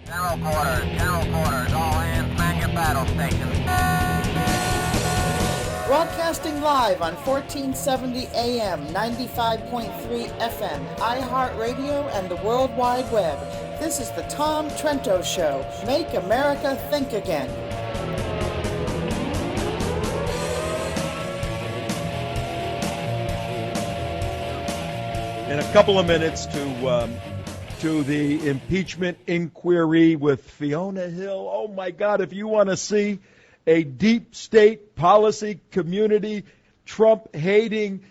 General quarters, all hands man your battle stations. Broadcasting live on 1470 AM, 95.3 FM, iHeart Radio, and the World Wide Web. This is the Tom Trento Show. Make America think again. In a couple of minutes to the impeachment inquiry with Fiona Hill. Oh, my God, if you want to see a deep state policy community, Trump-hating,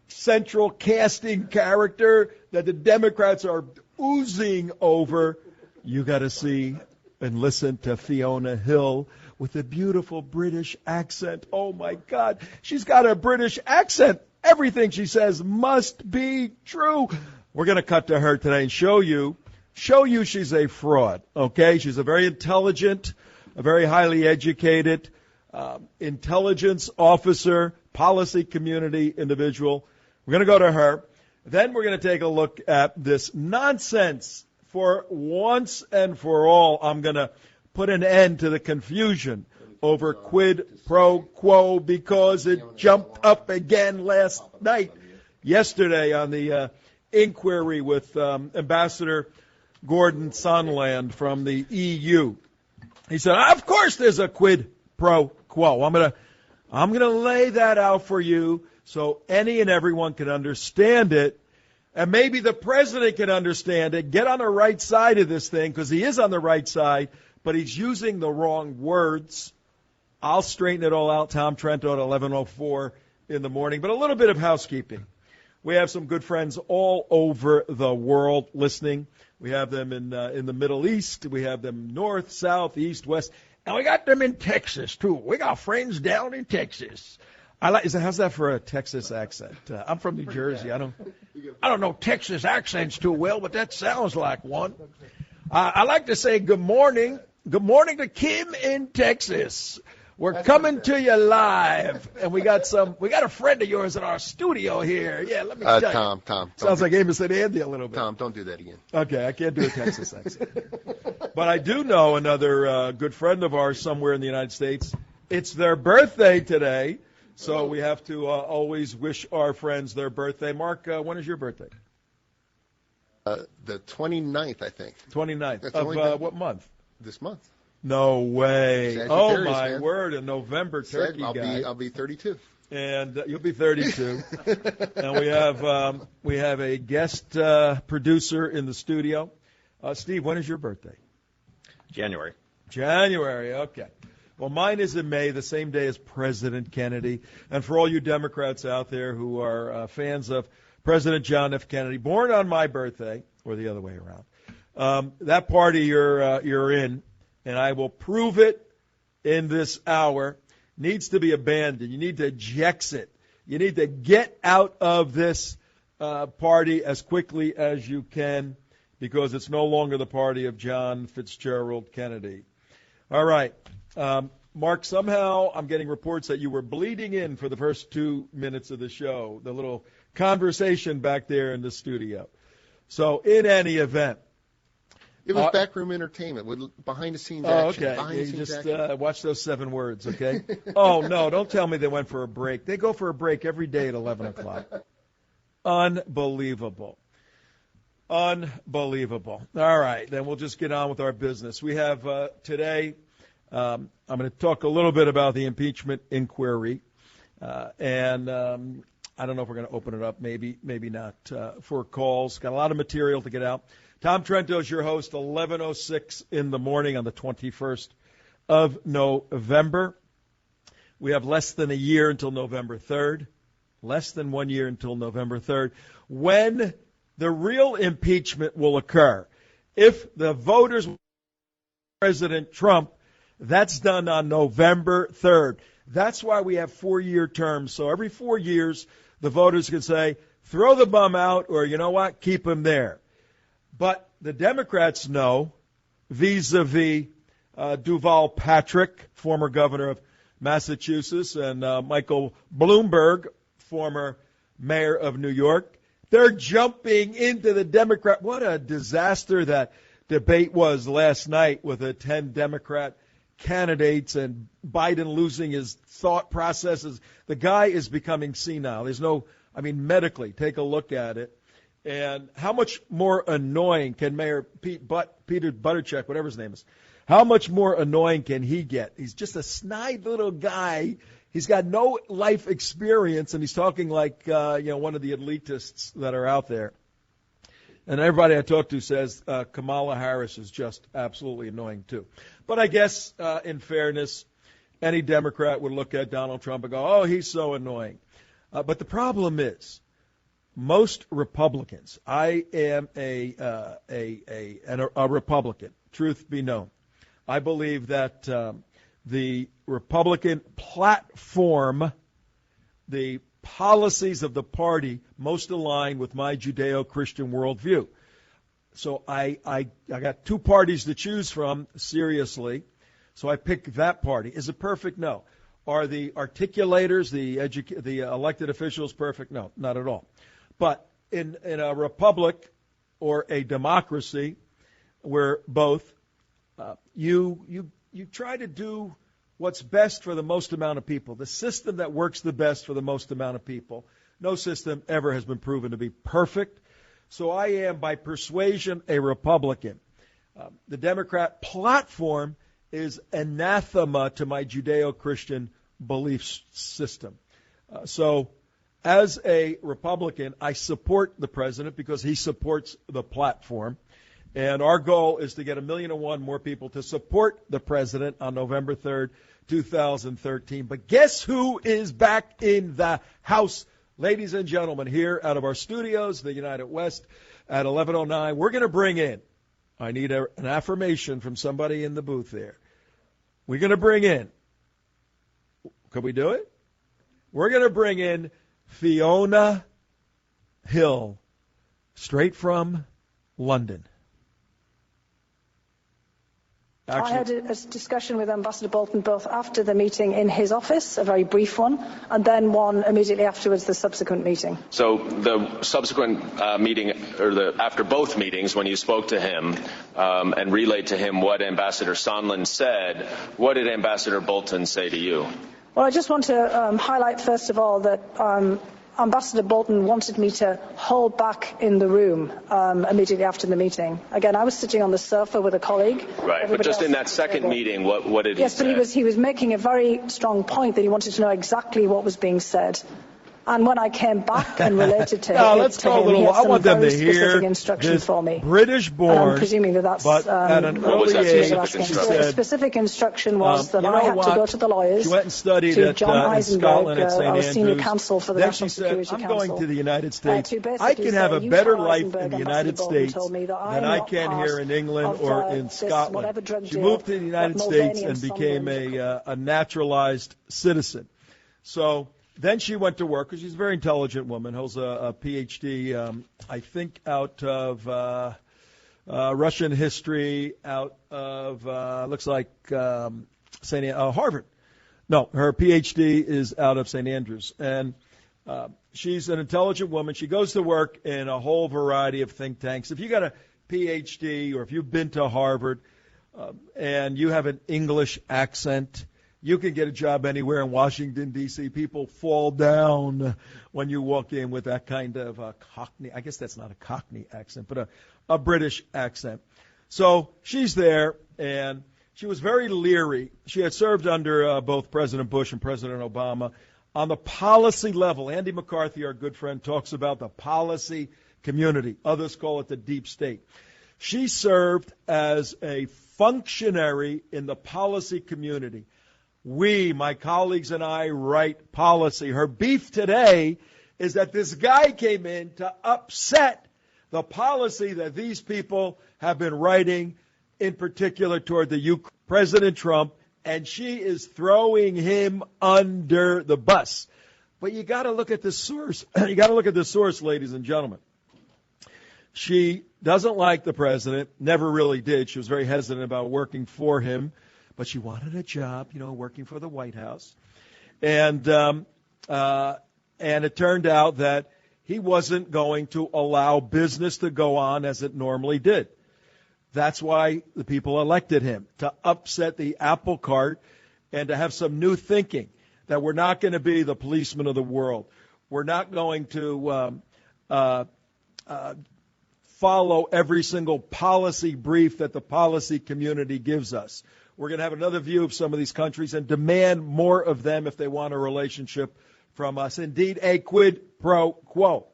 central casting character that the Democrats are oozing over, you got to see and listen to Fiona Hill with a beautiful British accent. Oh, my God, she's got a British accent. Everything she says must be true. We're going to cut to her today and show you she's a fraud, okay? She's a very intelligent, a very highly educated intelligence officer, policy community individual. We're going to go to her. Then we're going to take a look at this nonsense. For once and for all, I'm going to put an end to the confusion over quid pro quo because it jumped up again last night, yesterday on the inquiry with Ambassador Gordon Sondland from the EU. He said, of course there's a quid pro quo. I'm gonna lay that out for you so any and everyone can understand it, and maybe the president can understand it, get on the right side of this thing, because he is on the right side, but he's using the wrong words. I'll straighten it all out. Tom Trento at 11:04 in the morning. But a little bit of housekeeping. We have some good friends all over the world listening. We have them in the Middle East. We have them north, south, east, west. And we got them in Texas, too. We got friends down in Texas. How's that for a Texas accent? I'm from New Jersey. I don't know Texas accents too well, but that sounds like one. I like to say good morning. Good morning to Kim in Texas. We're coming to you live, and we got a friend of yours in our studio here. Yeah, let me tell you. Tom. Sounds like Amos and Andy a little bit. Tom, don't do that again. Okay, I can't do a Texas accent. But I do know another good friend of ours somewhere in the United States. It's their birthday today, so we have to always wish our friends their birthday. Mark, when is your birthday? The 29th, I think. 29th. Of what month? This month. No way. Sagittarius, my man. word, a November turkey guy. I'll be 32. And you'll be 32. And we have a guest producer in the studio. Steve, when is your birthday? January, okay. Well, mine is in May, the same day as President Kennedy. And for all you Democrats out there who are fans of President John F. Kennedy, born on my birthday, or the other way around, that party you're in, and I will prove it in this hour, needs to be abandoned. You need to eject it. You need to get out of this party as quickly as you can, because it's no longer the party of John Fitzgerald Kennedy. All right. Mark, somehow I'm getting reports that you were bleeding in for the first 2 minutes of the show, the little conversation back there in the studio. So in any event, it was backroom entertainment with behind-the-scenes action. Okay. You just watch those 7 words, okay? Oh, no, don't tell me they went for a break. They go for a break every day at 11 o'clock. Unbelievable. All right, then we'll just get on with our business. We have today, I'm going to talk a little bit about the impeachment inquiry. And I don't know if we're going to open it up, maybe not, for calls. Got a lot of material to get out. Tom Trento is your host, 11:06 in the morning on the 21st of November. We have less than a year until November 3rd, less than 1 year until November 3rd, when the real impeachment will occur. If the voters President Trump, that's done on November 3rd. That's why we have 4-year terms. So every 4 years, the voters can say, throw the bum out, or you know what, keep him there. But the Democrats know, vis-a-vis Duval Patrick, former governor of Massachusetts, and Michael Bloomberg, former mayor of New York, they're jumping into the Democrat. What a disaster that debate was last night with the 10 Democrat candidates and Biden losing his thought processes. The guy is becoming senile. Medically, take a look at it. And how much more annoying can Mayor Peter Buttigieg, whatever his name is, how much more annoying can he get? He's just a snide little guy. He's got no life experience, and he's talking like one of the elitists that are out there. And everybody I talk to says Kamala Harris is just absolutely annoying, too. But I guess, in fairness, any Democrat would look at Donald Trump and go, oh, he's so annoying. But the problem is, most Republicans, I am a Republican, truth be known. I believe that the Republican platform, the policies of the party most align with my Judeo-Christian worldview. So I got two parties to choose from, seriously. So I picked that party. Is it perfect? No. Are the articulators, the elected officials perfect? No, not at all. But in a republic or a democracy, where both you try to do what's best for the most amount of people, the system that works the best for the most amount of people. No system ever has been proven to be perfect. So I am, by persuasion, a Republican. The Democrat platform is anathema to my Judeo-Christian belief system. So as a Republican, I support the president because he supports the platform. And our goal is to get 1,000,001 more people to support the president on November 3rd, 2013. But guess who is back in the House? Ladies and gentlemen, here out of our studios, the United West, at 11:09, we're going to bring in, I need an affirmation from somebody in the booth there. We're going to bring in, could we do it? We're going to bring in Fiona Hill, straight from London. I had a discussion with Ambassador Bolton both after the meeting in his office, a very brief one, and then one immediately afterwards, the subsequent meeting. So the subsequent meeting, or after both meetings, when you spoke to him and relayed to him what Ambassador Sondland said, what did Ambassador Bolton say to you? Well, I just want to highlight, first of all, that Ambassador Bolton wanted me to hold back in the room immediately after the meeting. Again, I was sitting on the sofa with a colleague. Right, but just in that second meeting, what did he say? Yes, but he was making a very strong point that he wanted to know exactly what was being said. And when I came back and related to him, I want them to hear instructions for me. British-born, and I'm presuming that's but at an early age, the specific instruction was that I had to go to the lawyers. She went and studied to at John in Scotland at St. our Andrews. senior counsel for the Then National she said, Security I'm Council, going to the United States. to I can have a better life in the Ambassador United Bolton States told me that than I can here in England or in Scotland. She moved to the United States and became a naturalized citizen. So then she went to work, because she's a very intelligent woman, holds a Ph.D., I think, out of Russian history, out of, looks like, Harvard. No, her Ph.D. is out of St. Andrews. And she's an intelligent woman. She goes to work in a whole variety of think tanks. If you got a Ph.D. or if you've been to Harvard and you have an English accent, you can get a job anywhere in Washington, D.C. People fall down when you walk in with that kind of Cockney. I guess that's not a Cockney accent, but a British accent. So she's there, and she was very leery. She had served under both President Bush and President Obama on the policy level. Andy McCarthy, our good friend, talks about the policy community. Others call it the deep state. She served as a functionary in the policy community. We, my colleagues and I, write policy. Her beef today is that this guy came in to upset the policy that these people have been writing, in particular toward the President Trump, and she is throwing him under the bus. But you got to look at the source. You got to look at the source, ladies and gentlemen. She doesn't like the president, never really did. She was very hesitant about working for him. But she wanted a job, working for the White House. And it turned out that he wasn't going to allow business to go on as it normally did. That's why the people elected him, to upset the apple cart and to have some new thinking, that we're not going to be the policemen of the world. We're not going to follow every single policy brief that the policy community gives us. We're going to have another view of some of these countries and demand more of them if they want a relationship from us. Indeed, a quid pro quo.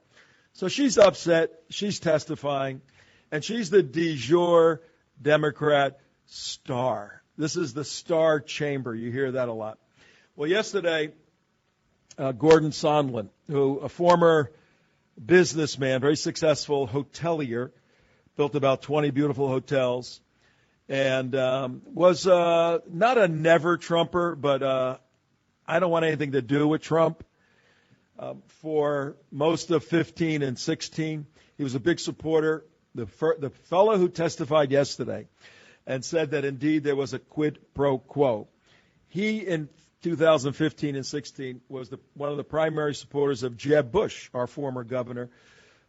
So she's upset. She's testifying. And she's the de jure Democrat star. This is the star chamber. You hear that a lot. Well, yesterday, Gordon Sondland, who a former businessman, very successful hotelier, built about 20 beautiful hotels, and was not a never-Trumper, but I don't want anything to do with Trump. For most of 15 and 16, he was a big supporter. The fellow who testified yesterday and said that indeed there was a quid pro quo. He, in 2015 and 16, was one of the primary supporters of Jeb Bush, our former governor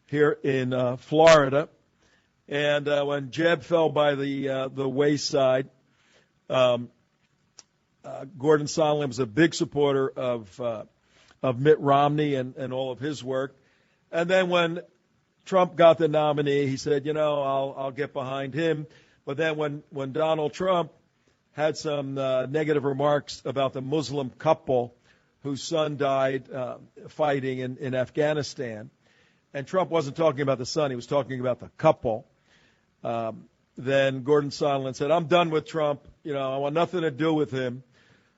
here in Florida. And when Jeb fell by the wayside, Gordon Sondland was a big supporter of Mitt Romney and all of his work. And then when Trump got the nominee, he said, I'll get behind him. But then when Donald Trump had some negative remarks about the Muslim couple whose son died fighting in Afghanistan, and Trump wasn't talking about the son, he was talking about the couple, then Gordon Sondland said, I'm done with Trump. I want nothing to do with him.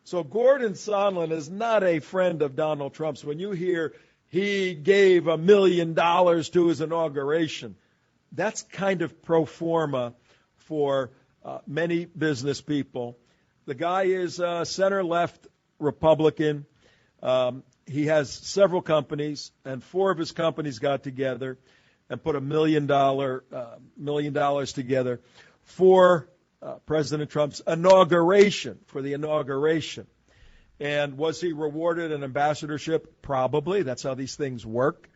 So Gordon Sondland is not a friend of Donald Trump's. When you hear he gave $1 million to his inauguration, that's kind of pro forma for many business people. The guy is center-left Republican. He has several companies, and 4 of his companies got together and put $1 million together for President Trump's inauguration, for the inauguration. And was he rewarded an ambassadorship? Probably. That's how these things work.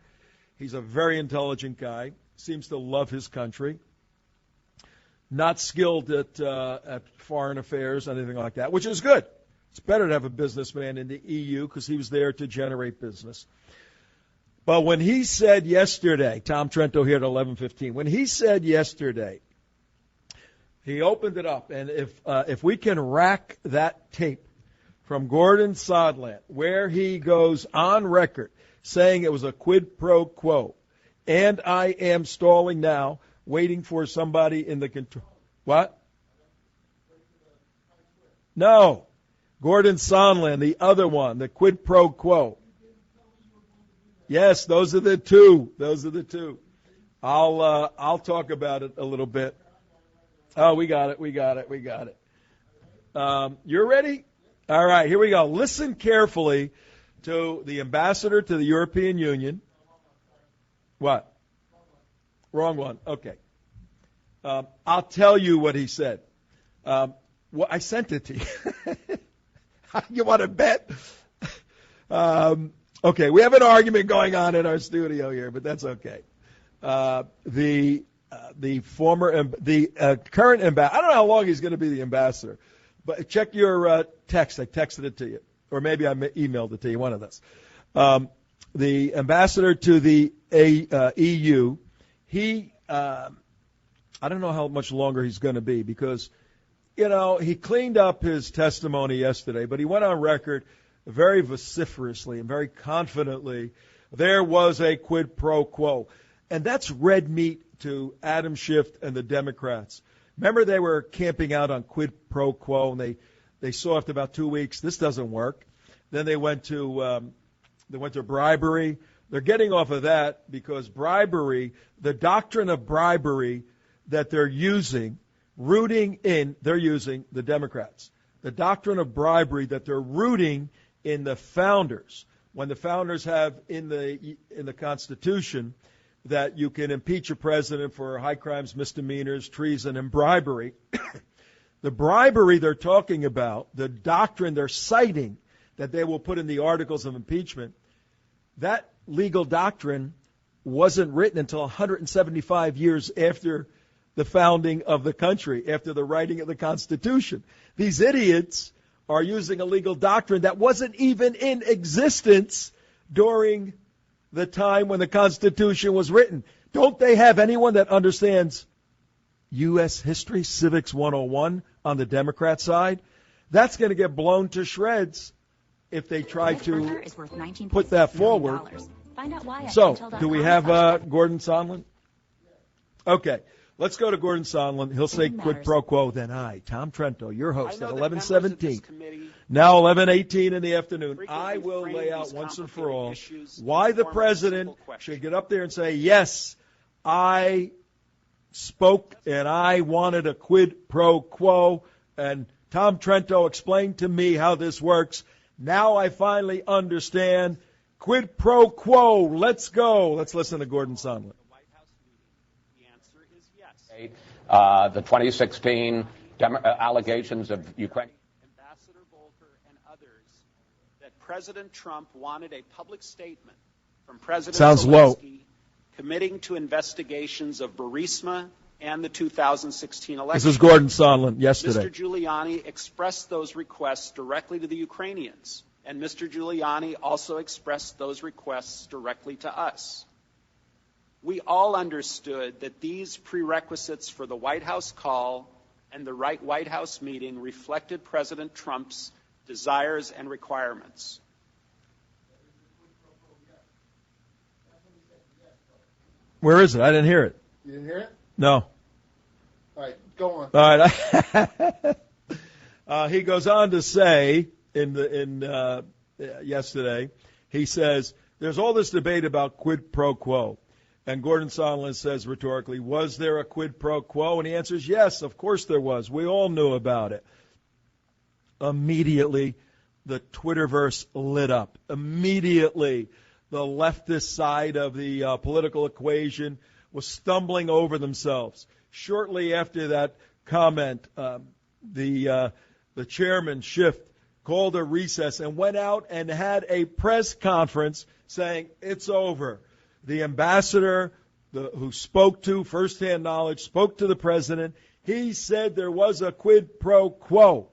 He's a very intelligent guy, seems to love his country. Not skilled at foreign affairs, anything like that, which is good. It's better to have a businessman in the EU because he was there to generate business. But when he said yesterday, Tom Trento here at 11:15, when he said yesterday, he opened it up, and if we can rack that tape from Gordon Sondland, where he goes on record saying it was a quid pro quo, and I am stalling now, waiting for somebody in the control. What? No. Gordon Sondland, the other one, the quid pro quo. Yes, those are the two. Those are the two. I'll talk about it a little bit. Oh, we got it. You're ready? All right, here we go. Listen carefully to the ambassador to the European Union. What? Wrong one. Okay. I'll tell you what he said. Well, I sent it to you. You want to bet? Okay, we have an argument going on in our studio here, but that's okay. The current ambassador, I don't know how long he's going to be the ambassador, but check your text. I texted it to you, or maybe I emailed it to you, one of those. The ambassador to the EU, he, I don't know how much longer he's going to be because, he cleaned up his testimony yesterday, but he went on record very vociferously and very confidently. There was a quid pro quo. And that's red meat to Adam Schiff and the Democrats. Remember, they were camping out on quid pro quo, and they saw after about 2 weeks, this doesn't work. Then they went to bribery. They're getting off of that because bribery, the doctrine of bribery that they're using, they're using the Democrats. The doctrine of bribery that they're rooting in the founders. When the founders have in the Constitution that you can impeach a president for high crimes, misdemeanors, treason, and bribery. The bribery they're talking about, the doctrine they're citing that they will put in the articles of impeachment, that legal doctrine wasn't written until 175 years after the founding of the country, after the writing of the Constitution. These idiots are using a legal doctrine that wasn't even in existence during the time when the Constitution was written. Don't they have anyone that understands U.S. history, civics 101 on the Democrat side? That's going to get blown to shreds if they try to put that forward. So, do we have Gordon Sondland? Okay. Let's go to Gordon Sondland. He'll say quid pro quo. Then I, Tom Trento, your host at 11:17, now 11:18 in the afternoon. I will lay out once and for all why the president should get up there and say, yes, I spoke and I wanted a quid pro quo. And Tom Trento explained to me how this works. Now I finally understand. Quid pro quo. Let's go. Let's listen to Gordon Sondland. The 2016 allegations of Ukraine. Ambassador Bolter and others that President Trump wanted a public statement from President Zelensky committing to investigations of Burisma and the 2016 election. This is Gordon Sondland yesterday. Mr. Giuliani expressed those requests directly to the Ukrainians, and Mr. Giuliani also expressed those requests directly to us. We all understood that these prerequisites for the White House call and the White House meeting reflected President Trump's desires and requirements. Where is it? I didn't hear it. You didn't hear it? No. All right, go on. All right. He goes on to say yesterday, he says, there's all this debate about quid pro quo. And Gordon Sondland says rhetorically, was there a quid pro quo? And he answers, yes, of course there was. We all knew about it. Immediately, the Twitterverse lit up. Immediately, the leftist side of the political equation was stumbling over themselves. Shortly after that comment, the chairman, Schiff, called a recess and went out and had a press conference saying it's over. The ambassador who spoke to firsthand knowledge, spoke to the president. He said there was a quid pro quo.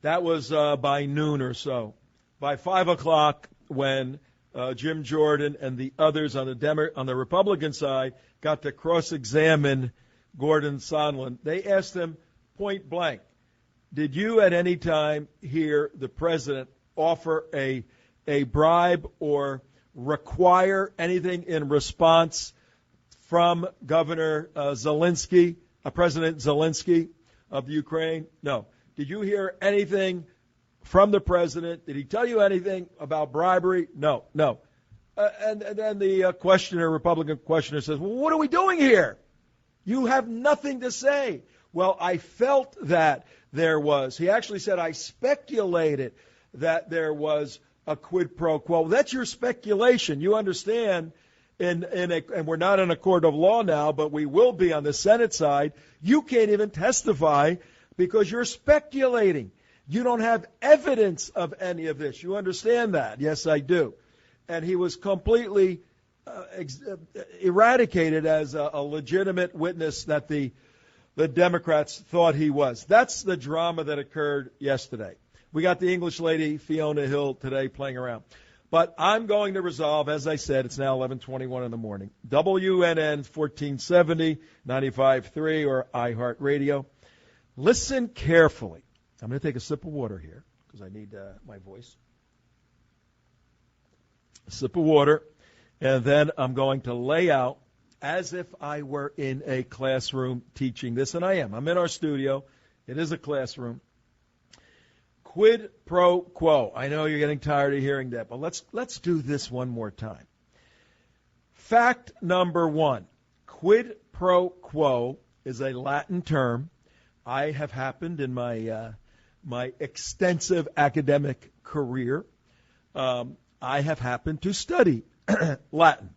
That was by noon or so. By 5 o'clock, when Jim Jordan and the others on the Republican side got to cross-examine Gordon Sondland, they asked him point blank, did you at any time hear the president offer a bribe or require anything in response from Governor Zelensky, President Zelensky of Ukraine? No. Did you hear anything from the president? Did he tell you anything about bribery? No. And then the Republican questioner says, well, what are we doing here? You have nothing to say. Well, I felt that there was. He actually said, I speculated that there was a quid pro quo. That's your speculation. You understand, and we're not in a court of law now, but we will be on the Senate side. You can't even testify because you're speculating. You don't have evidence of any of this. You understand that? Yes, I do. And he was completely eradicated as a legitimate witness that the Democrats thought he was. That's the drama that occurred yesterday. We got the English lady, Fiona Hill, today playing around. But I'm going to resolve, as I said, it's now 11:21 in the morning. WNN 1470, 95.3, or iHeart Radio. Listen carefully. I'm going to take a sip of water here because I need my voice. A sip of water, and then I'm going to lay out as if I were in a classroom teaching this, and I am. I'm in our studio. It is a classroom. Quid pro quo. I know you're getting tired of hearing that, but let's do this one more time. Fact number one. Quid pro quo is a Latin term. I have happened in my extensive academic career. I have happened to study Latin.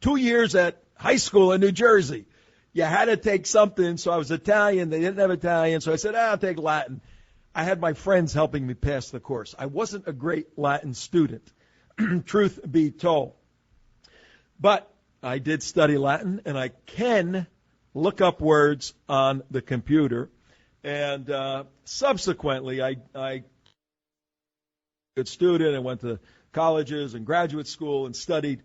2 years at high school in New Jersey. You had to take something, so I was Italian. They didn't have Italian, so I said, I'll take Latin. I had my friends helping me pass the course. I wasn't a great Latin student, truth be told. But I did study Latin, and I can look up words on the computer. And subsequently, I good student and went to colleges and graduate school and studied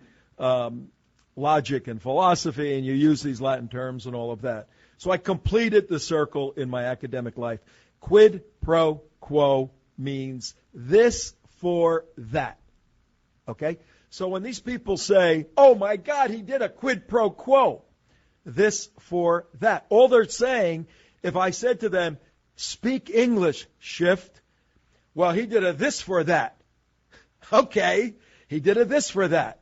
logic and philosophy, and you use these Latin terms and all of that. So I completed the circle in my academic life. Quid pro quo means this for that. Okay? So when these people say, oh my God, he did a quid pro quo, this for that. All they're saying, if I said to them, speak English, shift, well, he did a this for that. Okay, he did a this for that.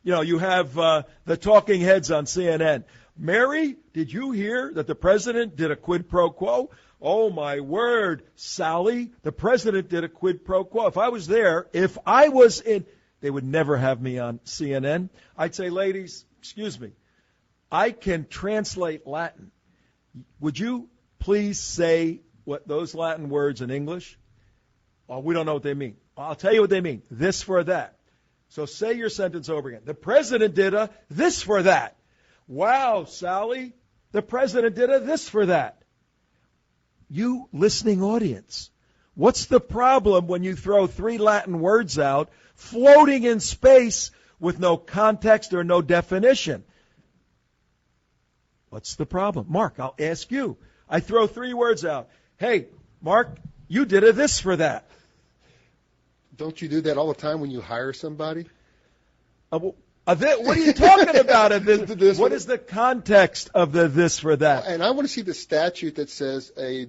You know, you have the talking heads on CNN. Mary, did you hear that the president did a quid pro quo? Oh, my word, Sally, the president did a quid pro quo. If I was there, if I was in, they would never have me on CNN. I'd say, ladies, excuse me, I can translate Latin. Would you please say what those Latin words in English? Well, we don't know what they mean. I'll tell you what they mean. This for that. So say your sentence over again. The president did a this for that. Wow, Sally, the president did a this for that. You listening audience, what's the problem when you throw 3 Latin words out floating in space with no context or no definition? What's the problem? Mark, I'll ask you. I throw 3 words out. Hey, Mark, you did a this for that. Don't you do that all the time when you hire somebody? What are you talking about? What is the context of the this for that? And I want to see the statute that says a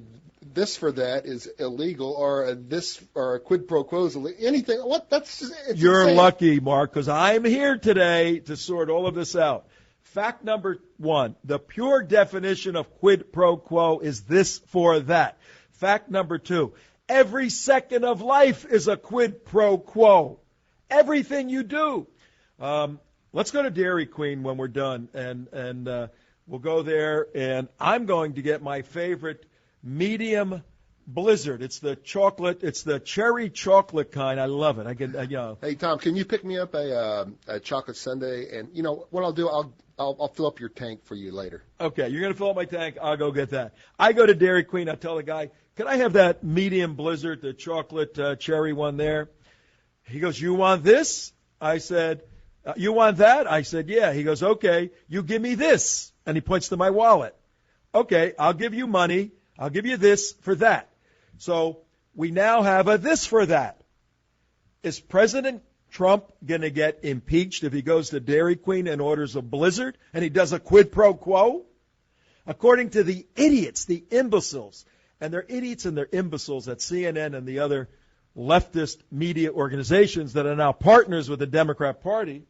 this for that is illegal, or a this or a quid pro quo is illegal. Anything? What? You're insane. Lucky, Mark, because I'm here today to sort all of this out. Fact number 1: the pure definition of quid pro quo is this for that. Fact number 2: every second of life is a quid pro quo. Everything you do. Let's go to Dairy Queen when we're done, and we'll go there, and I'm going to get my favorite medium Blizzard. It's the chocolate. It's the cherry chocolate kind. I love it. Hey, Tom, can you pick me up a chocolate sundae? And you know what I'll do? I'll fill up your tank for you later. Okay, you're going to fill up my tank. I'll go get that. I go to Dairy Queen. I tell the guy, can I have that medium Blizzard, the chocolate cherry one there? He goes, you want this? I said, you want that? I said, yeah. He goes, okay, you give me this. And he points to my wallet. Okay, I'll give you money. I'll give you this for that. So we now have a this for that. Is President Trump going to get impeached if he goes to Dairy Queen and orders a Blizzard and he does a quid pro quo? According to the idiots, the imbeciles, and they're idiots and they're imbeciles at CNN and the other leftist media organizations that are now partners with the Democrat Party,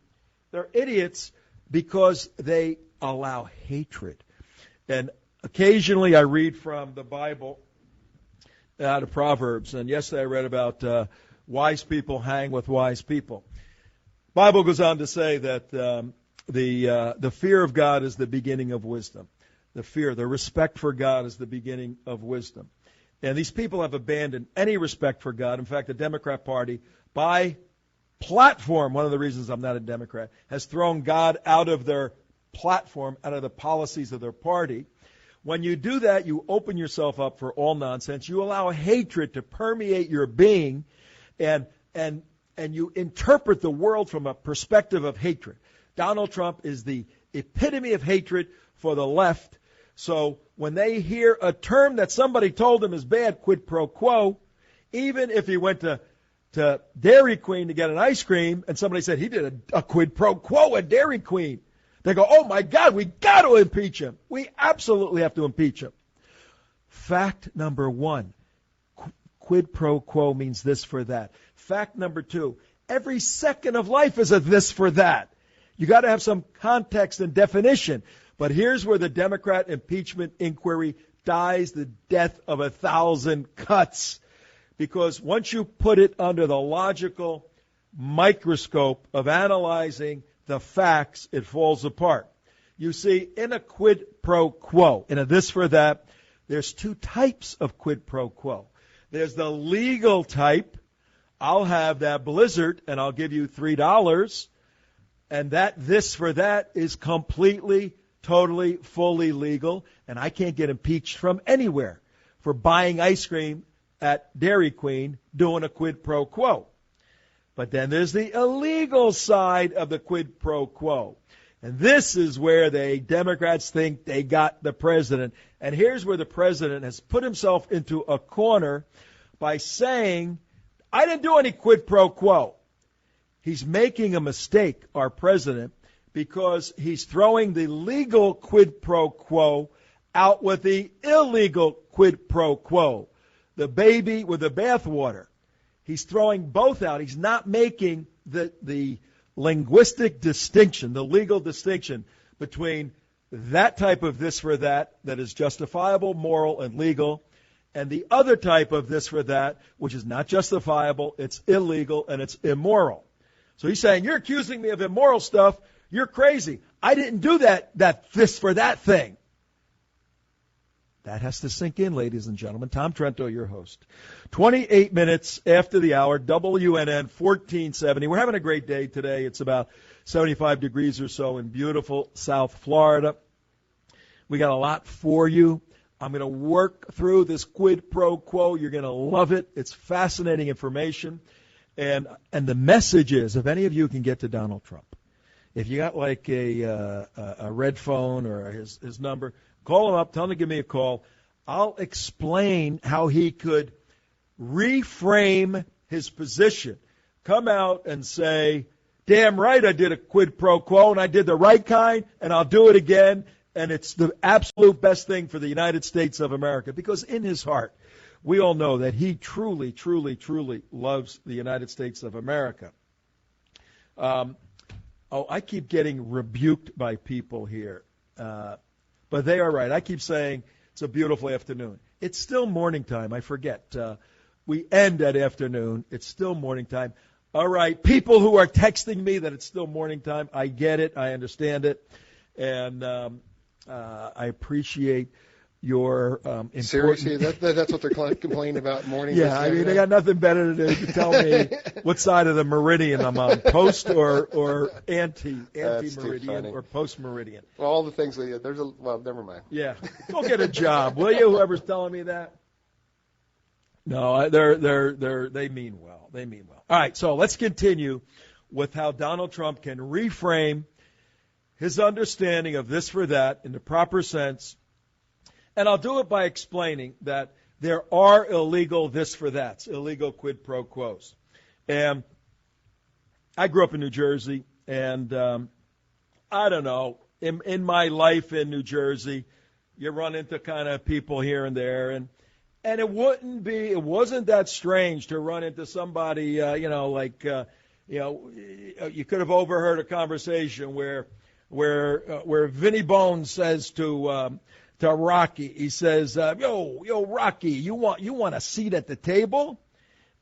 they're idiots because they allow hatred. And occasionally I read from the Bible out of Proverbs, and yesterday I read about wise people hang with wise people. Bible goes on to say that the fear of God is the beginning of wisdom. The respect for God is the beginning of wisdom. And these people have abandoned any respect for God. In fact, the Democrat Party, by platform, one of the reasons I'm not a Democrat, has thrown God out of their platform, out of the policies of their party. When you do that, you open yourself up for all nonsense. You allow hatred to permeate your being, and you interpret the world from a perspective of hatred. Donald Trump is the epitome of hatred for the left. So when they hear a term that somebody told them is bad, quid pro quo, even if he went to Dairy Queen to get an ice cream and somebody said he did a quid pro quo at Dairy Queen, they go, oh, my God, we got to impeach him. We absolutely have to impeach him. Fact number 1, quid pro quo means this for that. Fact number 2, every second of life is a this for that. You got to have some context and definition. But here's where the Democrat impeachment inquiry dies the death of 1,000 cuts. Because once you put it under the logical microscope of analyzing the facts, it falls apart. You see, in a quid pro quo, in a this for that, there's 2 types of quid pro quo. There's the legal type. I'll have that Blizzard and I'll give you $3. And that this for that is completely totally, fully legal, and I can't get impeached from anywhere for buying ice cream at Dairy Queen doing a quid pro quo. But then there's the illegal side of the quid pro quo. And this is where Democrats think they got the president. And here's where the president has put himself into a corner by saying, I didn't do any quid pro quo. He's making a mistake, our president, because he's throwing the legal quid pro quo out with the illegal quid pro quo. The baby with the bathwater. He's throwing both out. He's not making the linguistic distinction, the legal distinction between that type of this for that is justifiable, moral, and legal, and the other type of this for that, which is not justifiable, it's illegal, and it's immoral. So he's saying, you're accusing me of immoral stuff, you're crazy. I didn't do that this for that thing. That has to sink in, ladies and gentlemen. Tom Trento, your host. 28 minutes after the hour, WNN 1470. We're having a great day today. It's about 75 degrees or so in beautiful South Florida. We got a lot for you. I'm going to work through this quid pro quo. You're going to love it. It's fascinating information. And the message is, if any of you can get to Donald Trump, if you got like a red phone or his number, call him up, tell him to give me a call. I'll explain how he could reframe his position. Come out and say, damn right I did a quid pro quo and I did the right kind and I'll do it again. And it's the absolute best thing for the United States of America. Because in his heart, we all know that he truly, truly, truly loves the United States of America. I keep getting rebuked by people here. But they are right. I keep saying it's a beautiful afternoon. It's still morning time. I forget. We end at afternoon. It's still morning time. All right. People who are texting me that it's still morning time, I get it. I understand it. And I appreciate your Seriously, that's what they're complaining about morning. Yeah, I mean, they got nothing better to do to tell me what side of the meridian I'm on, post or anti-meridian or post-meridian. Well, all the things, never mind. Yeah, go get a job, will you, whoever's telling me that? No, they mean well. They mean well. All right, so let's continue with how Donald Trump can reframe his understanding of this for that in the proper sense. And I'll do it by explaining that there are illegal this for that's, illegal quid pro quos. And I grew up in New Jersey, and I don't know, in my life in New Jersey, you run into kind of people here and there, and it wasn't that strange to run into somebody, you could have overheard a conversation where Vinny Bones says to Rocky, he says, yo, Rocky, you want a seat at the table?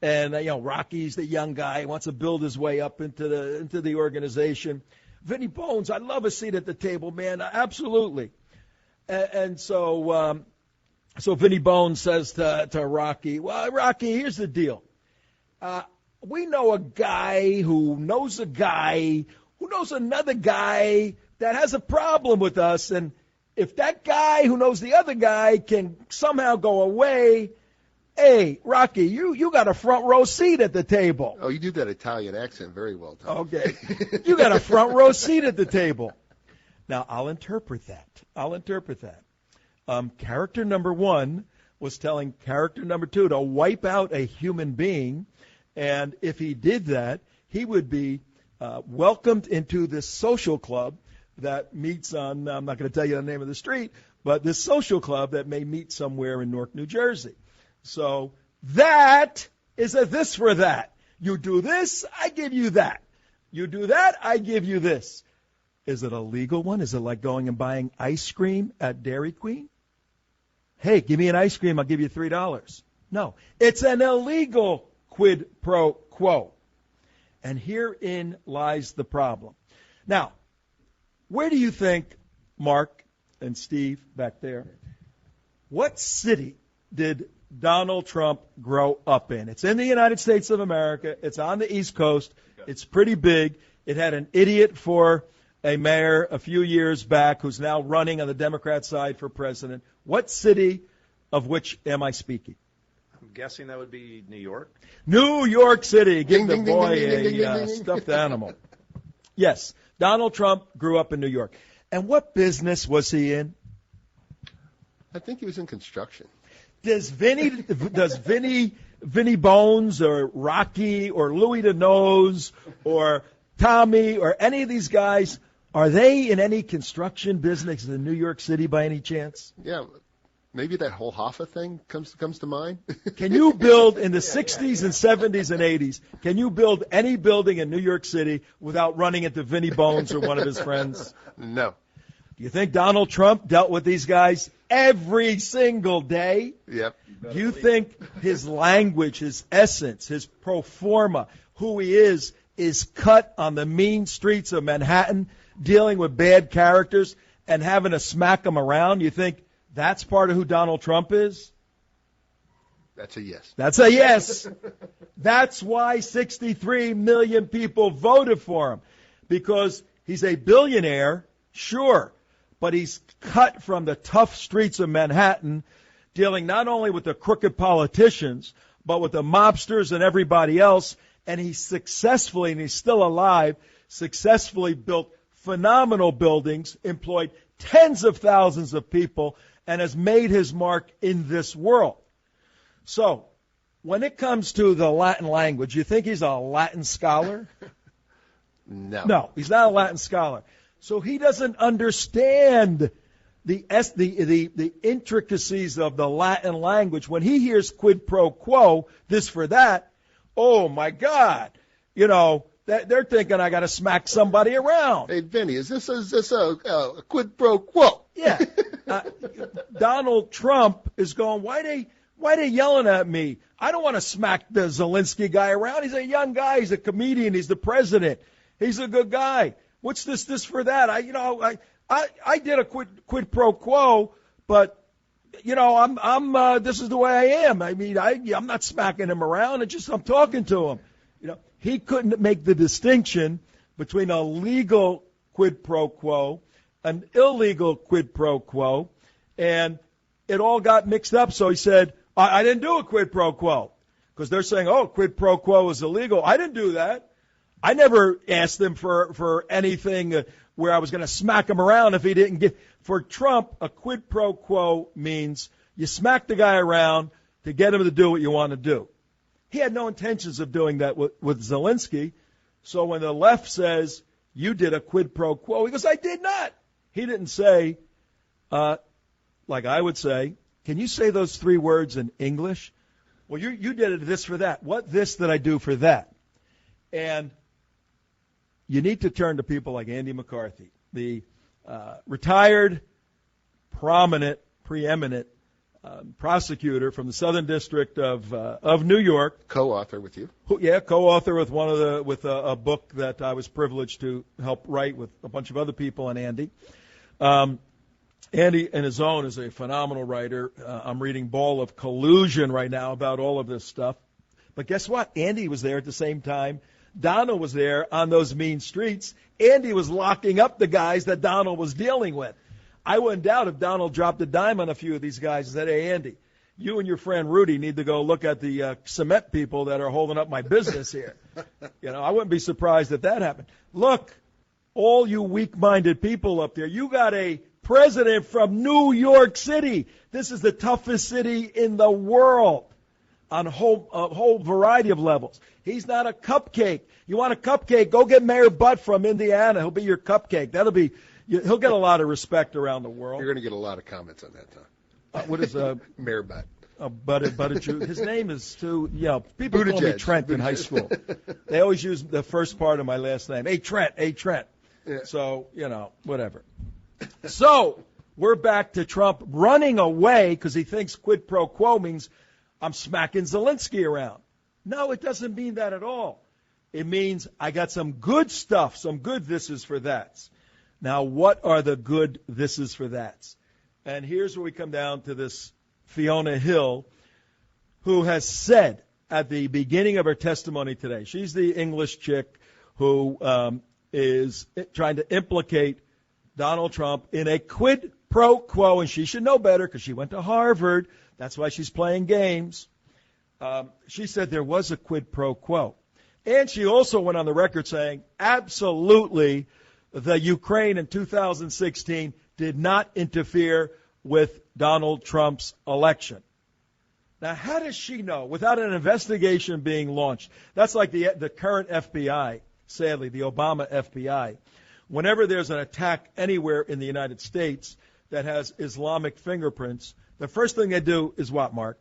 And, Rocky's the young guy, wants to build his way up into the organization. Vinny Bones, I'd love a seat at the table, man, absolutely. And so Vinny Bones says to Rocky, well, Rocky, here's the deal. We know a guy who knows a guy who knows another guy that has a problem with us, and if that guy who knows the other guy can somehow go away, hey, Rocky, you got a front row seat at the table. Oh, you do that Italian accent very well, Tom. Okay. You got a front row seat at the table. Now, I'll interpret that. Character number one was telling character number two to wipe out a human being, and if he did that, he would be welcomed into this social club that meets on, I'm not going to tell you the name of the street, but this social club that may meet somewhere in Newark, New Jersey. So that is a this for that. You do this, I give you that. You do that, I give you this. Is it a legal one? Is it like going and buying ice cream at Dairy Queen? Hey, give me an ice cream, I'll give you $3. No, it's an illegal quid pro quo. And herein lies the problem. Now, where do you think, Mark and Steve back there, what city did Donald Trump grow up in? It's in the United States of America. It's on the East Coast. It's pretty big. It had an idiot for a mayor a few years back who's now running on the Democrat side for president. What city of which am I speaking? I'm guessing that would be New York. New York City. Give Ding, the ding, ding, boy ding, ding, ding, ding, a ding. stuffed animal. Yes, Donald Trump grew up in New York. And what business was he in? I think he was in construction. Does Vinny Bones or Rocky or Louis the Nose or Tommy or any of these guys, are they in any construction business in New York City by any chance? Yeah, maybe that whole Hoffa thing comes to mind. Can you build in the 60s and 70s and 80s, can you build any building in New York City without running into Vinny Bones or one of his friends? No. Do you think Donald Trump dealt with these guys every single day? Yep. Do you think his language, his essence, his pro forma, who he is cut on the mean streets of Manhattan, dealing with bad characters and having to smack them around? You think that's part of who Donald Trump is? That's a yes. That's a yes. That's why 63 million people voted for him, because he's a billionaire, sure, but he's cut from the tough streets of Manhattan, dealing not only with the crooked politicians, but with the mobsters and everybody else. And he successfully, and he's still alive, successfully built phenomenal buildings, employed tens of thousands of people, and has made his mark in this world. So, when it comes to the Latin language, you think he's a Latin scholar? No. No, he's not a Latin scholar. So he doesn't understand the intricacies of the Latin language. When he hears quid pro quo, this for that, oh my God, they're thinking I got to smack somebody around. Hey, Vinny, is this a quid pro quo? Yeah. Donald Trump is going, why they yelling at me? I don't want to smack the Zelensky guy around. He's a young guy. He's a comedian. He's the president. He's a good guy. What's this for that? I did a quid pro quo, but I'm this is the way I am. I mean, I'm not smacking him around. I'm talking to him. He couldn't make the distinction between a legal quid pro quo, an illegal quid pro quo, and it all got mixed up. So he said, I didn't do a quid pro quo, because they're saying, oh, quid pro quo is illegal. I didn't do that. I never asked them for anything where I was going to smack him around if he didn't get. For Trump, a quid pro quo means you smack the guy around to get him to do what you want to do. He had no intentions of doing that with Zelensky. So when the left says, you did a quid pro quo, he goes, I did not. He didn't say, like I would say, can you say those three words in English? Well, you did it this for that. What this did I do for that? And you need to turn to people like Andy McCarthy, the retired, prominent, preeminent prosecutor from the Southern District of New York. Co-author with you. Co-author with a book that I was privileged to help write with a bunch of other people and Andy. Andy, in his own, is a phenomenal writer. I'm reading Ball of Collusion right now about all of this stuff. But guess what? Andy was there at the same time. Donald was there on those mean streets. Andy was locking up the guys that Donald was dealing with. I wouldn't doubt if Donald dropped a dime on a few of these guys and said, hey, Andy, you and your friend Rudy need to go look at the cement people that are holding up my business here. I wouldn't be surprised if that happened. Look, all you weak-minded people up there, you got a president from New York City. This is the toughest city in the world on a whole variety of levels. He's not a cupcake. You want a cupcake, go get Mayor Butt from Indiana. He'll be your cupcake. He'll get a lot of respect around the world. You're going to get a lot of comments on that, Tom. What is Mayor Butt? His name is too, people call me Trent in high school. They always use the first part of my last name. Hey, Trent. Yeah. So, whatever. So, we're back to Trump running away because he thinks quid pro quo means I'm smacking Zelensky around. No, it doesn't mean that at all. It means I got some good stuff, some good this is for that's. Now, what are the good this is for that's? And here's where we come down to this Fiona Hill, who has said at the beginning of her testimony today, she's the English chick who is trying to implicate Donald Trump in a quid pro quo, and she should know better because she went to Harvard. That's why she's playing games. She said there was a quid pro quo. And she also went on the record saying absolutely the Ukraine in 2016 did not interfere with Donald Trump's election. Now, how does she know without an investigation being launched? That's like the current FBI, sadly, the Obama FBI. Whenever there's an attack anywhere in the United States that has Islamic fingerprints, the first thing they do is what, Mark?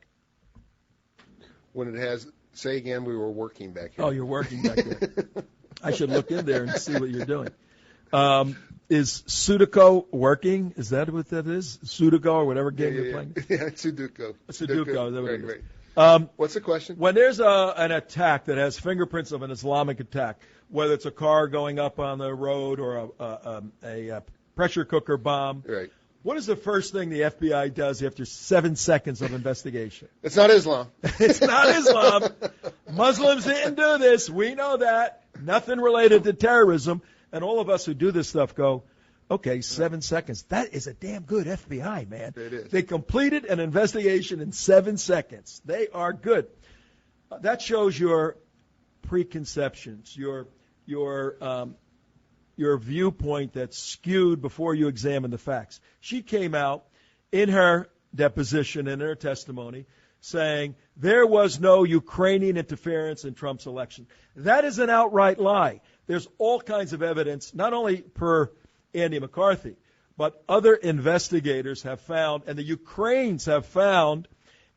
When it has, say again, we were working back here. Oh, you're working back there. I should look in there and see what you're doing. Is Sudoku working? Is that what that is? Sudoku or whatever game you're playing? Yeah, Sudoku. Sudoku. Is that what it is? Right. What's the question? When there's an attack that has fingerprints of an Islamic attack, whether it's a car going up on the road or a pressure cooker bomb, right. What is the first thing the FBI does after 7 seconds of investigation? It's not Islam. It's not Islam. Muslims didn't do this. We know that. Nothing related to terrorism. And all of us who do this stuff go, okay, 7 seconds. That is a damn good FBI, man. It is. They completed an investigation in 7 seconds. They are good. That shows your preconceptions, your viewpoint that's skewed before you examine the facts. She came out in her deposition, in her testimony, saying there was no Ukrainian interference in Trump's election. That is an outright lie. There's all kinds of evidence, not only per Andy McCarthy, but other investigators have found, and the Ukrainians have found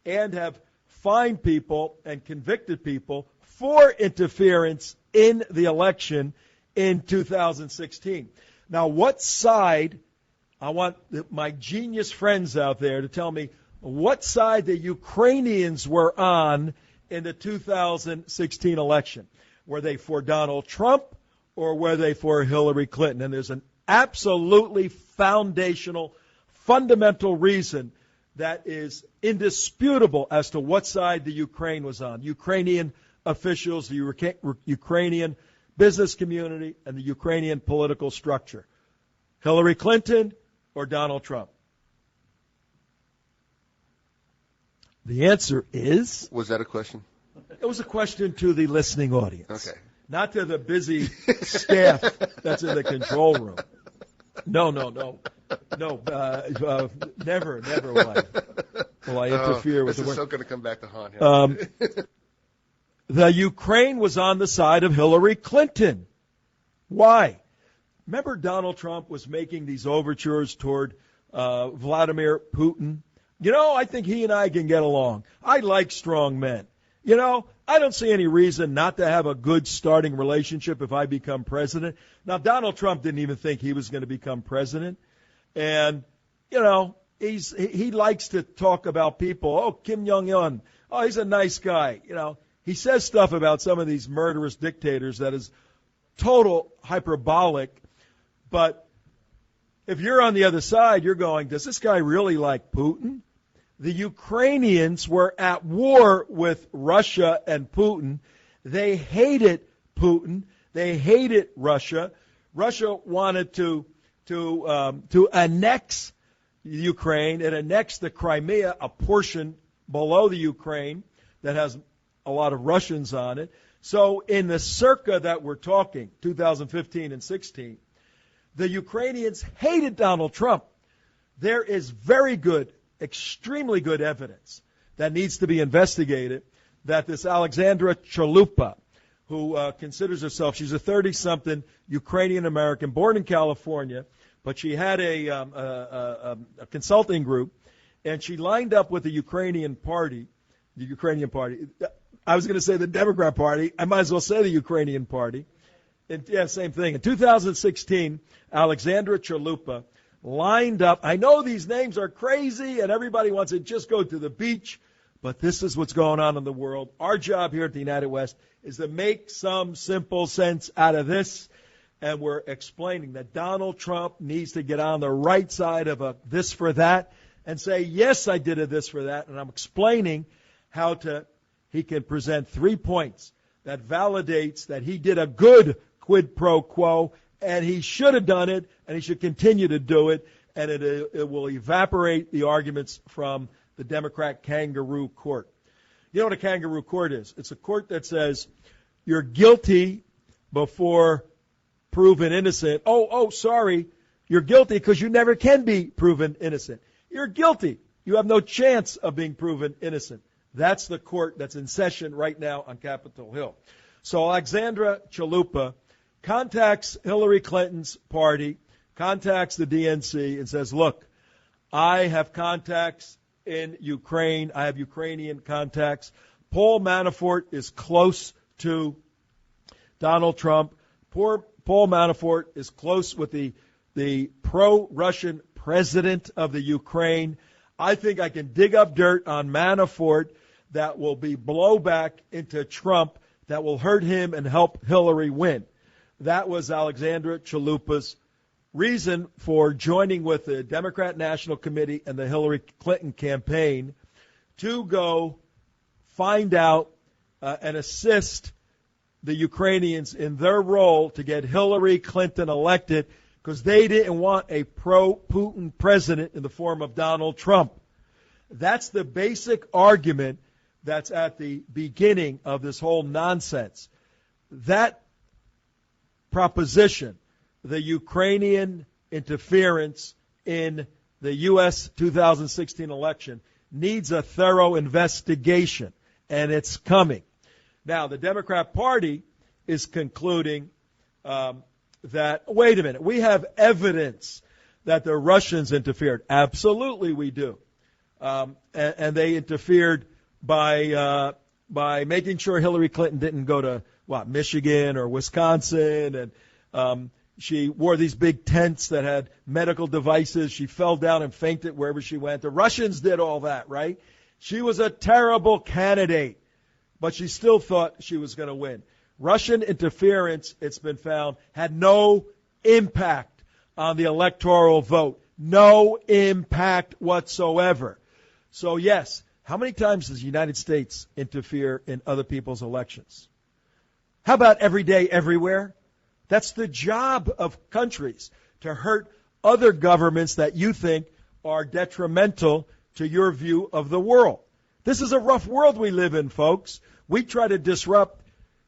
and have fined people and convicted people for interference in the election in 2016. Now, what side, I want my genius friends out there to tell me what side the Ukrainians were on in the 2016 election. Were they for Donald Trump or were they for Hillary Clinton? And there's an absolutely foundational, fundamental reason that is indisputable as to what side the Ukraine was on. Ukrainian officials, the Ukrainian business community, and the Ukrainian political structure. Hillary Clinton or Donald Trump? The answer is... Was that a question? It was a question to the listening audience. Okay. Not to the busy staff that's in the control room. No. Never will I interfere with the This is work. so going to come back to haunt him. The Ukraine was on the side of Hillary Clinton. Why? Remember Donald Trump was making these overtures toward Vladimir Putin? You know, I think he and I can get along. I like strong men. You know, I don't see any reason not to have a good starting relationship if I become president. Now, Donald Trump didn't even think he was going to become president. And, you know, he likes to talk about people. Oh, Kim Jong-un. Oh, he's a nice guy. You know, he says stuff about some of these murderous dictators that is total hyperbolic. But if you're on the other side, you're going, does this guy really like Putin? The Ukrainians were at war with Russia and Putin. They hated Putin. They hated Russia. Russia wanted to annex Ukraine. It annexed the Crimea, a portion below the Ukraine that has a lot of Russians on it. So in the circa that we're talking, 2015 and 16, the Ukrainians hated Donald Trump. There is very good, extremely good evidence that needs to be investigated that this Alexandra Chalupa, who considers herself, she's a 30-something Ukrainian-American, born in California, but she had a consulting group, and she lined up with the Ukrainian Party. I was going to say the Democrat Party. I might as well say the Ukrainian Party. And, yeah, same thing. In 2016, Alexandra Chalupa lined up. I know these names are crazy, and everybody wants to just go to the beach, but this is what's going on in the world. Our job here at the United West is to make some simple sense out of this, and we're explaining that Donald Trump needs to get on the right side of a this for that and say, yes, I did a this for that, and I'm explaining how he can present 3 points that validates that he did a good quid pro quo and he should have done it, and he should continue to do it, and it will evaporate the arguments from the Democrat kangaroo court. You know what a kangaroo court is? It's a court that says you're guilty before proven innocent. Oh, sorry, you're guilty because you never can be proven innocent. You're guilty. You have no chance of being proven innocent. That's the court that's in session right now on Capitol Hill. So Alexandra Chalupa contacts Hillary Clinton's party, contacts the DNC, and says, look, I have contacts in Ukraine. I have Ukrainian contacts. Paul Manafort is close to Donald Trump. Paul Manafort is close with the pro-Russian president of the Ukraine. I think I can dig up dirt on Manafort that will be blowback into Trump that will hurt him and help Hillary win. That was Alexandra Chalupa's reason for joining with the Democrat National Committee and the Hillary Clinton campaign to go find out and assist the Ukrainians in their role to get Hillary Clinton elected, because they didn't want a pro-Putin president in the form of Donald Trump. That's the basic argument that's at the beginning of this whole nonsense. That proposition, the Ukrainian interference in the U.S. 2016 election, needs a thorough investigation, and it's coming. Now, the Democrat Party is concluding that, wait a minute, we have evidence that the Russians interfered. Absolutely we do. And they interfered by making sure Hillary Clinton didn't go to, Michigan or Wisconsin, and she wore these big tents that had medical devices. She fell down and fainted wherever she went. The Russians did all that, right? She was a terrible candidate, but she still thought she was going to win. Russian interference, it's been found, had no impact on the electoral vote. No impact whatsoever. So, yes, how many times does the United States interfere in other people's elections? How about every day, everywhere? That's the job of countries, to hurt other governments that you think are detrimental to your view of the world. This is a rough world we live in, folks. We try to disrupt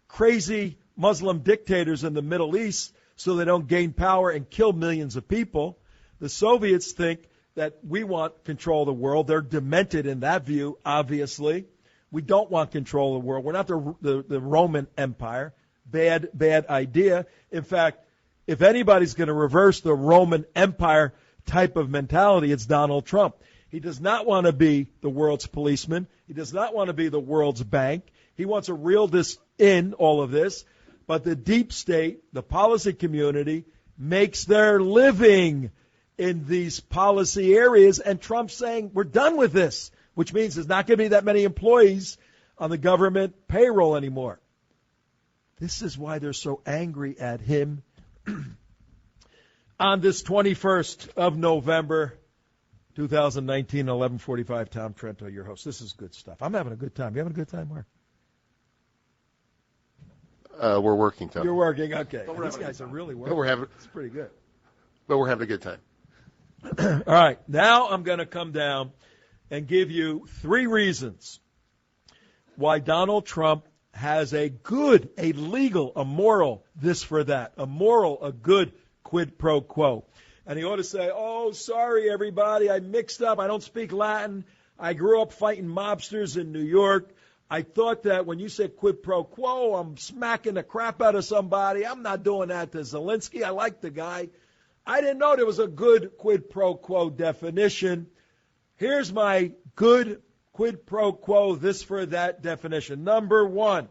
crazy Muslim dictators in the Middle East so they don't gain power and kill millions of people. The Soviets think that we want control of the world. They're demented in that view, obviously. We don't want control of the world. We're not the Roman Empire. Bad idea. In fact, if anybody's going to reverse the Roman Empire type of mentality, it's Donald Trump. He does not want to be the world's policeman. He does not want to be the world's bank. He wants to reel this in, all of this. But the deep state, the policy community, makes their living in these policy areas. And Trump's saying, we're done with this, which means there's not going to be that many employees on the government payroll anymore. This is why they're so angry at him. On this 21st of November, 2019, 11:45, Tom Trento, your host. This is good stuff. I'm having a good time. You having a good time, Mark? We're working, Tom. You're working? Okay. These guys are really working. It's pretty good. But we're having a good time. All right. Now I'm going to come down and give you 3 reasons why Donald Trump has a good, a legal, a moral, this for that, a moral, a good quid pro quo. And he ought to say, oh, sorry, everybody, I mixed up. I don't speak Latin. I grew up fighting mobsters in New York. I thought that when you said quid pro quo, I'm smacking the crap out of somebody. I'm not doing that to Zelensky. I like the guy. I didn't know there was a good quid pro quo definition. Here's my good quid pro quo, this for that definition. Number 1,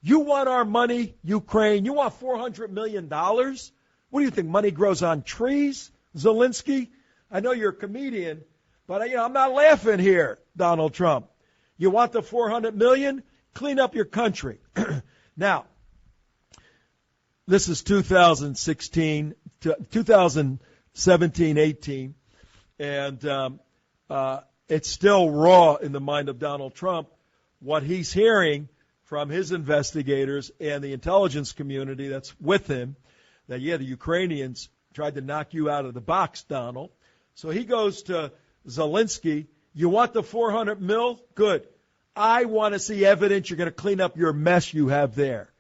you want our money, Ukraine? You want $400 million? What do you think, money grows on trees, Zelensky? I know you're a comedian, but I'm not laughing here, Donald Trump. You want the $400 million? Clean up your country. Now, this is 2017, 18, and it's still raw in the mind of Donald Trump what he's hearing from his investigators and the intelligence community that's with him that, yeah, the Ukrainians tried to knock you out of the box, Donald. So he goes to Zelensky. You want the 400 mil? Good. I want to see evidence you're going to clean up your mess you have there.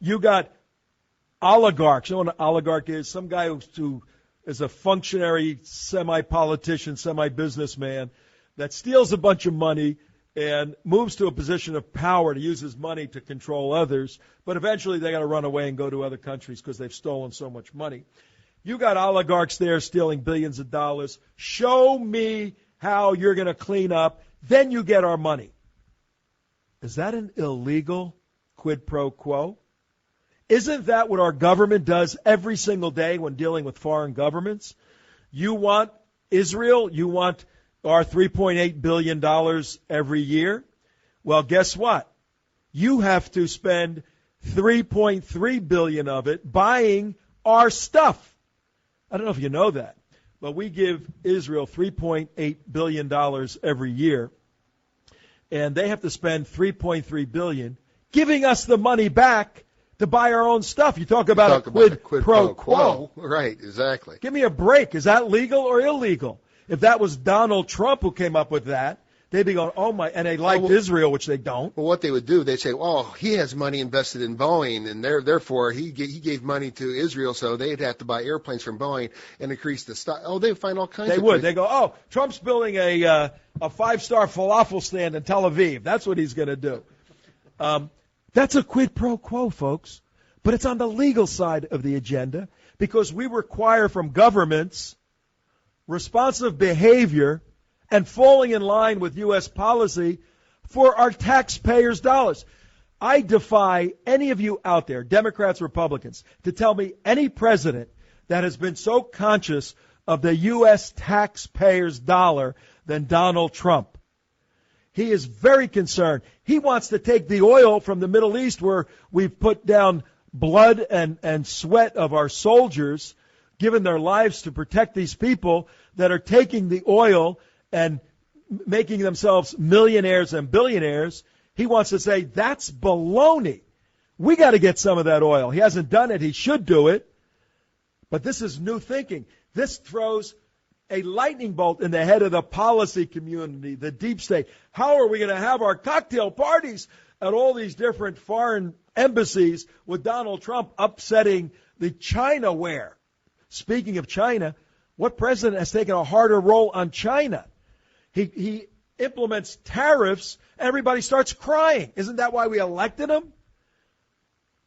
You got oligarchs. You know what an oligarch is? Some guy who is a functionary, semi-politician, semi-businessman that steals a bunch of money and moves to a position of power to use his money to control others, but eventually they got to run away and go to other countries because they've stolen so much money. You got oligarchs there stealing billions of dollars. Show me how you're going to clean up, then you get our money. Is that an illegal quid pro quo? Isn't that what our government does every single day when dealing with foreign governments? You want Israel, you want our $3.8 billion every year. Well, guess what? You have to spend $3.3 billion of it buying our stuff. I don't know if you know that, but we give Israel $3.8 billion every year, and they have to spend $3.3 billion giving us the money back to buy our own stuff. You talk about a quid pro quo. Right, exactly. Give me a break. Is that legal or illegal? If that was Donald Trump who came up with that, they'd be going, oh, my, and they liked Israel, which they don't. Well, what they would do, they'd say, well, he has money invested in Boeing, and therefore he gave money to Israel, so they'd have to buy airplanes from Boeing and increase the stock. Oh, they would find all kinds of They would. They go, oh, Trump's building a five-star falafel stand in Tel Aviv. That's what he's going to do. That's a quid pro quo, folks. But it's on the legal side of the agenda because we require from governments responsive behavior and falling in line with U.S. policy for our taxpayers' dollars. I defy any of you out there, Democrats, Republicans, to tell me any president that has been so conscious of the U.S. taxpayers' dollar than Donald Trump. He is very concerned. He wants to take the oil from the Middle East where we've put down blood and sweat of our soldiers, given their lives to protect these people that are taking the oil and making themselves millionaires and billionaires. He wants to say, that's baloney. We got to get some of that oil. He hasn't done it. He should do it. But this is new thinking. This throws a lightning bolt in the head of the policy community, the deep state. How are we going to have our cocktail parties at all these different foreign embassies with Donald Trump upsetting the China-ware? Speaking of China, what president has taken a harder role on China? He implements tariffs, and everybody starts crying. Isn't that why we elected him?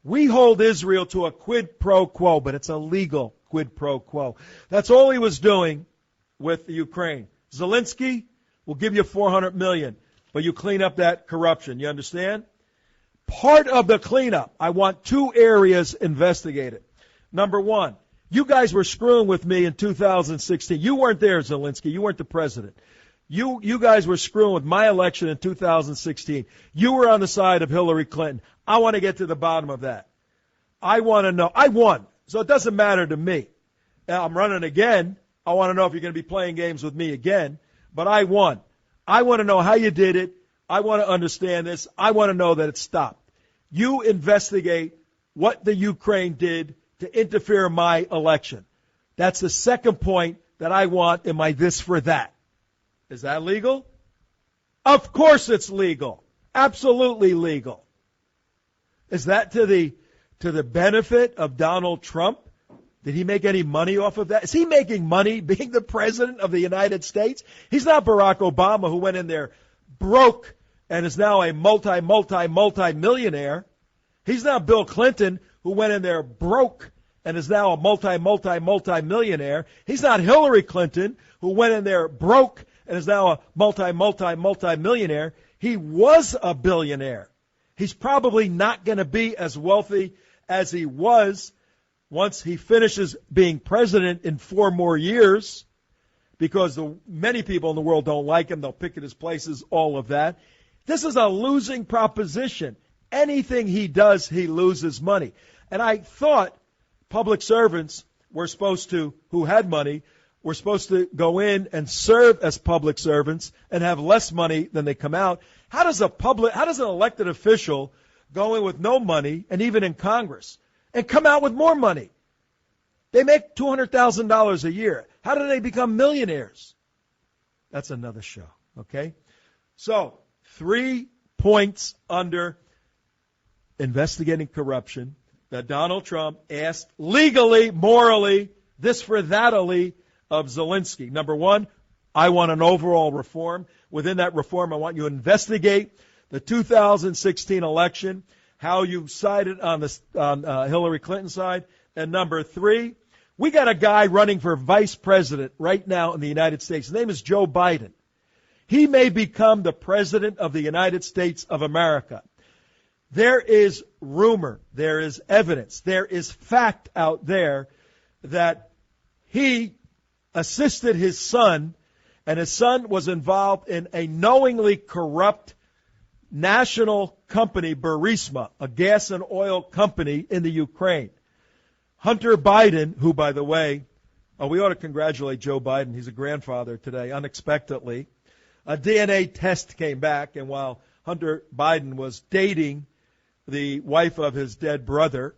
We hold Israel to a quid pro quo, but it's a legal quid pro quo. That's all he was doing with the Ukraine. Zelensky will give you $400 million, but you clean up that corruption. You understand? Part of the cleanup, I want two areas investigated. Number one, you guys were screwing with me in 2016. You weren't there, Zelensky. You weren't the president. You guys were screwing with my election in 2016. You were on the side of Hillary Clinton. I want to get to the bottom of that. I want to know. I won, so it doesn't matter to me. Now, I'm running again. I want to know if you're going to be playing games with me again. But I won. I want to know how you did it. I want to understand this. I want to know that it stopped. You investigate what the Ukraine did to interfere in my election. That's the second point that I want in my this for that. Is that legal? Of course it's legal. Absolutely legal. Is that to the benefit of Donald Trump? Did he make any money off of that? Is he making money being the president of the United States? He's not Barack Obama, who went in there broke and is now a multi-millionaire. He's not Bill Clinton, who went in there broke and is now a multi-millionaire. He's not Hillary Clinton, who went in there broke and is now a multi-millionaire. He was a billionaire. He's probably not going to be as wealthy as he was once he finishes being president in 4 more years, because many people in the world don't like him. They'll pick at his places, all of that. This is a losing proposition. Anything he does, he loses money. And I thought public servants were supposed to, who had money, were supposed to go in and serve as public servants and have less money than they come out. How does an elected official go in with no money, and even in Congress, and come out with more money. They make $200,000 a year. How do they become millionaires? That's another show, okay? So, 3 points under investigating corruption that Donald Trump asked legally, morally, this for that-ally of Zelensky. Number one, I want an overall reform. Within that reform, I want you to investigate the 2016 election, how you sided on Hillary Clinton's side. And number three, we got a guy running for vice president right now in the United States. His name is Joe Biden. He may become the president of the United States of America. There is rumor, there is evidence, there is fact out there that he assisted his son, and his son was involved in a knowingly corrupt national company, Burisma, a gas and oil company in the Ukraine. Hunter Biden, who, by the way, we ought to congratulate Joe Biden. He's a grandfather today, unexpectedly. A DNA test came back, and while Hunter Biden was dating the wife of his dead brother,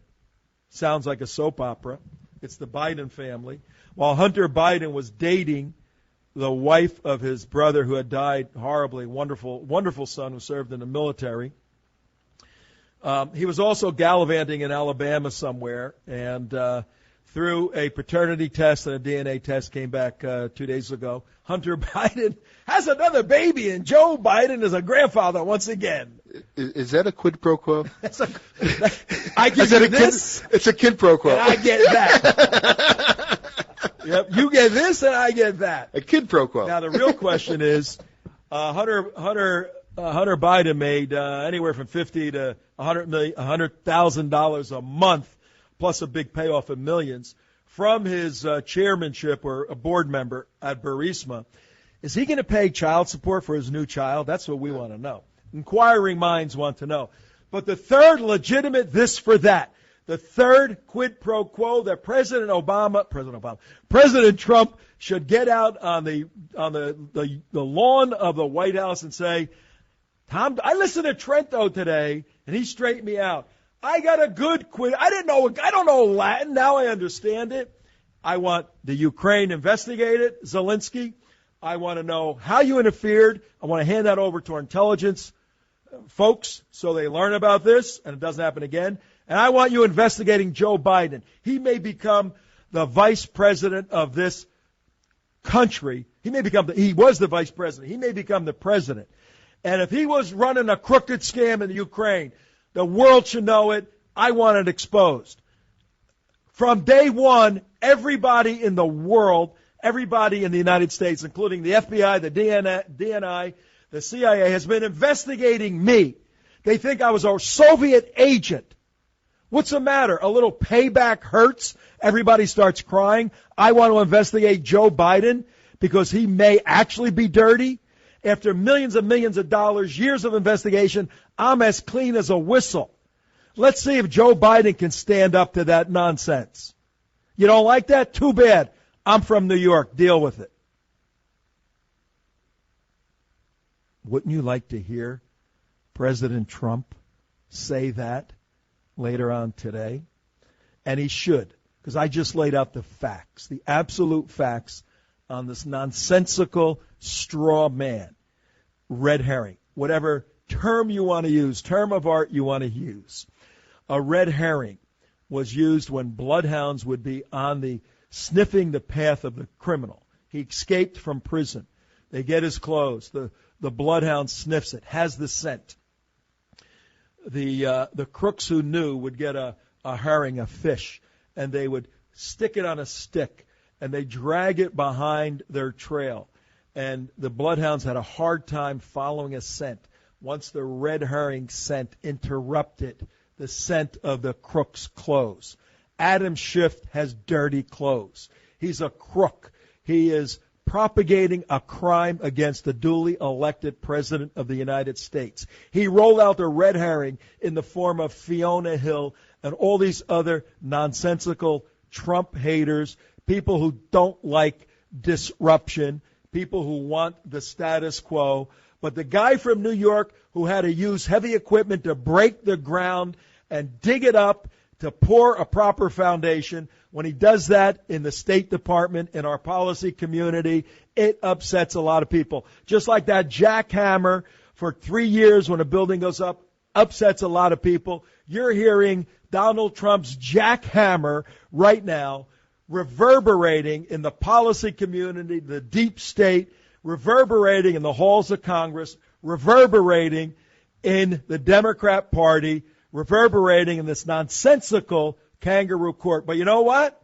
sounds like a soap opera, it's the Biden family, while Hunter Biden was dating the wife of his brother who had died horribly, wonderful son who served in the military. He was also gallivanting in Alabama somewhere, and through a paternity test and a DNA test came back 2 days ago, Hunter Biden has another baby, and Joe Biden is a grandfather once again. Is that a quid pro quo? I give you this. It's a quid pro quo. And I get that. Yep, you get this, and I get that. A quid pro quo. Now the real question is, Hunter Biden made anywhere from $50,000 to $100,000 a month, plus a big payoff of millions from his chairmanship or a board member at Burisma. Is he going to pay child support for his new child? That's what we want to know. Inquiring minds want to know. But the third legitimate this for that, the third quid pro quo that President Trump should get out on the lawn of the White House and say, Tom, I listened to Trento today, and he straightened me out. I got a good quid. I don't know Latin. Now I understand it. I want the Ukraine investigated, Zelensky. I want to know how you interfered. I want to hand that over to our intelligence folks so they learn about this and it doesn't happen again. And I want you investigating Joe Biden. He may become the vice president of this country. He was the vice president. He may become the president. And if he was running a crooked scam in the Ukraine, the world should know it. I want it exposed. From day one, everybody in the world, everybody in the United States, including the FBI, the DNI, the CIA, has been investigating me. They think I was a Soviet agent. What's the matter? A little payback hurts. Everybody starts crying. I want to investigate Joe Biden because he may actually be dirty. After millions and millions of dollars, years of investigation, I'm as clean as a whistle. Let's see if Joe Biden can stand up to that nonsense. You don't like that? Too bad. I'm from New York. Deal with it. Wouldn't you like to hear President Trump say that later on today? And he should, because I just laid out the facts, the absolute facts on this nonsensical straw man, red herring, whatever term you want to use, term of art you want to use. A red herring was used when bloodhounds would be on the sniffing the path of the criminal. He escaped from prison. They get his clothes. The bloodhound sniffs it, has the scent. The crooks who knew would get a herring, a fish, and they would stick it on a stick, and they drag it behind their trail. And the bloodhounds had a hard time following a scent. Once the red herring scent interrupted the scent of the crook's clothes. Adam Schiff has dirty clothes. He's a crook. He is propagating a crime against the duly elected president of the United States. He rolled out the red herring in the form of Fiona Hill and all these other nonsensical Trump haters, people who don't like disruption, people who want the status quo. But the guy from New York who had to use heavy equipment to break the ground and dig it up to pour a proper foundation, when he does that in the State Department, in our policy community, it upsets a lot of people. Just like that jackhammer for 3 years when a building goes up upsets a lot of people. You're hearing Donald Trump's jackhammer right now reverberating in the policy community, the deep state, reverberating in the halls of Congress, reverberating in the Democrat Party, reverberating in this nonsensical kangaroo court. But you know what?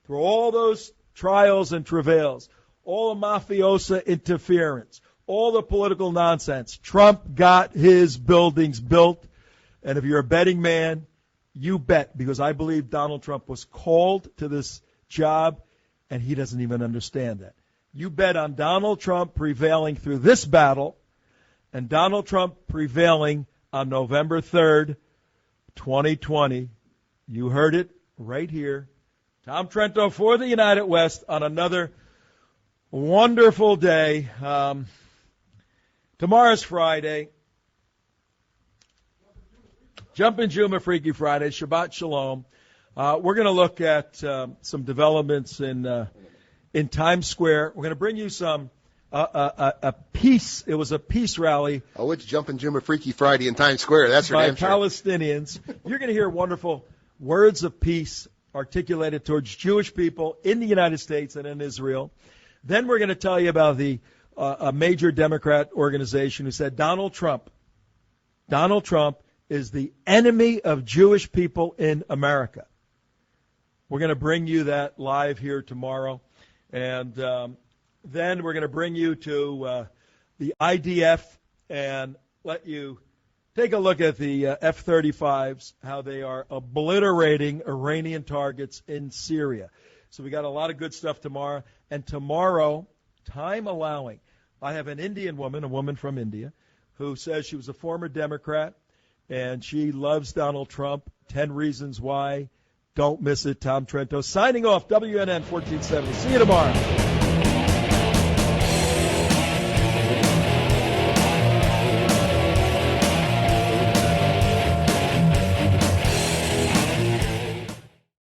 Through all those trials and travails, all the mafiosa interference, all the political nonsense, Trump got his buildings built. And if you're a betting man, you bet, because I believe Donald Trump was called to this job, and he doesn't even understand that. You bet on Donald Trump prevailing through this battle, and Donald Trump prevailing on November 3rd, 2020. You heard it right here. Tom Trento for the United West on another wonderful day. Tomorrow's Friday. Jumpin' Juma Freaky Friday. Shabbat Shalom. We're going to look at some developments in Times Square. We're going to bring you some a peace. It was a peace rally. Oh, it's Jumpin' Juma Freaky Friday in Times Square. That's by damn sure. Palestinians. You're going to hear wonderful words of peace articulated towards Jewish people in the United States and in Israel. Then we're going to tell you about a major Democrat organization who said Donald Trump is the enemy of Jewish people in America. We're going to bring you that live here tomorrow. And then we're going to bring you to the IDF and let you take a look at the F-35s, how they are obliterating Iranian targets in Syria. So we got a lot of good stuff tomorrow. And tomorrow, time allowing, I have an Indian woman, a woman from India, who says she was a former Democrat, and she loves Donald Trump. 10 reasons why. Don't miss it. Tom Trento signing off, WNN 1470. See you tomorrow.